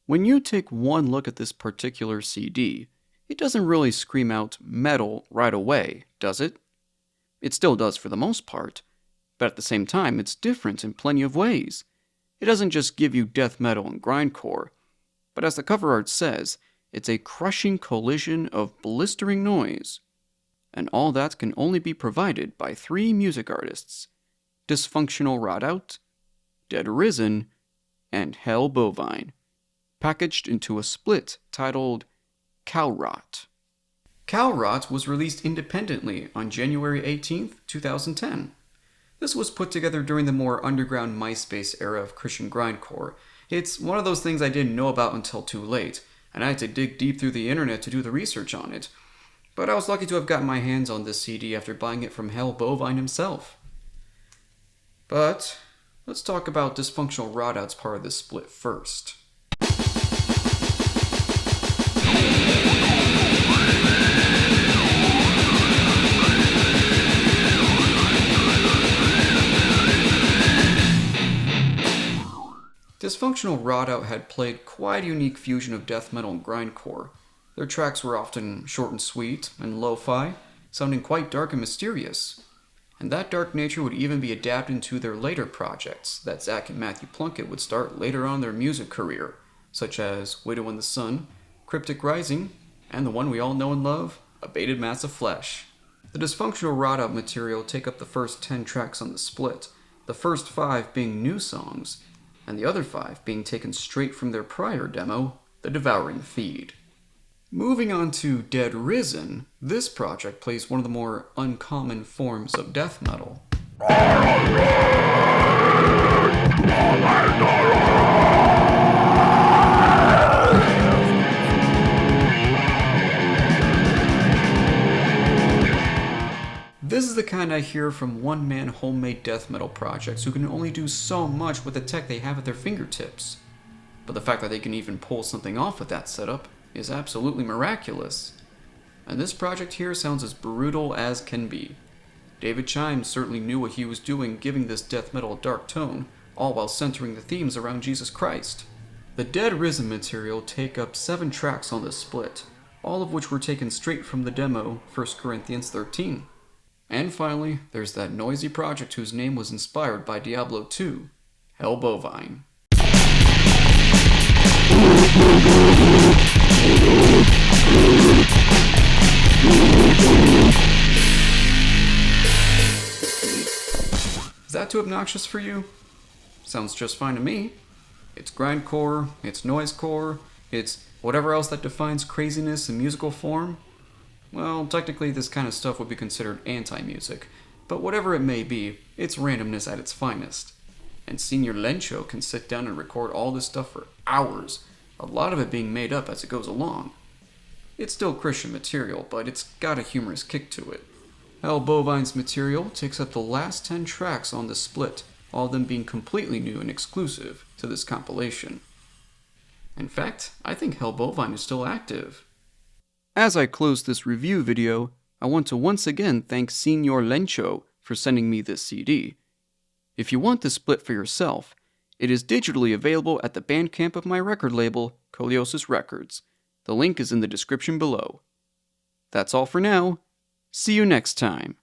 When you take one look at this particular CD, it doesn't really scream out metal right away, does it? It still does for the most part, but at the same time, it's different in plenty of ways. It doesn't just give you death metal and grindcore, but as the cover art says, it's a crushing collision of blistering noise. And all that can only be provided by three music artists: Dysfunctional Rotout, Dead Risen, and Hell Bovine, packaged into a split titled Cow Rot. Cow Rot was released independently on January 18th, 2010. This was put together during the more underground MySpace era of Christian grindcore. It's one of those things I didn't know about until too late, and I had to dig deep through the internet to do the research on it. But I was lucky to have gotten my hands on this CD after buying it from Hell Bovine himself. But let's talk about Dysfunctional Rotout's part of this split first. Dysfunctional Rotout had played quite a unique fusion of death metal and grindcore. Their tracks were often short and sweet and lo-fi, sounding quite dark and mysterious. And that dark nature would even be adapted into their later projects that Zach and Matthew Plunkett would start later on in their music career, such as Widow in the Sun, Cryptic Rising, and the one we all know and love, Abated Mass of Flesh. The Dysfunctional Rotout material take up the first 10 tracks on the split, the first 5 being new songs, and the other 5 being taken straight from their prior demo, The Devouring Feed. Moving on to Dead Risen, this project plays one of the more uncommon forms of death metal. This is the kind I hear from one-man homemade death metal projects who can only do so much with the tech they have at their fingertips. But the fact that they can even pull something off with that setup is absolutely miraculous. And this project here sounds as brutal as can be. David Chimes certainly knew what he was doing, giving this death metal a dark tone, all while centering the themes around Jesus Christ. The Dead Risen material take up 7 tracks on this split, all of which were taken straight from the demo, 1 Corinthians 13. And finally, there's that noisy project whose name was inspired by Diablo 2, Hell Bovine. Is that too obnoxious for you? Sounds just fine to me. It's grindcore, it's noisecore, it's whatever else that defines craziness in musical form. Well, technically this kind of stuff would be considered anti-music, but whatever it may be, it's randomness at its finest. And Senior Lencho can sit down and record all this stuff for hours, a lot of it being made up as it goes along. It's still Christian material, but it's got a humorous kick to it. Hell Bovine's material takes up the last 10 tracks on the split, all of them being completely new and exclusive to this compilation. In fact, I think Hell Bovine is still active. As I close this review video, I want to once again thank Senior Lencho for sending me this CD. If you want this split for yourself, it is digitally available at the Bandcamp of my record label, Coleiosis Records. The link is in the description below. That's all for now. See you next time.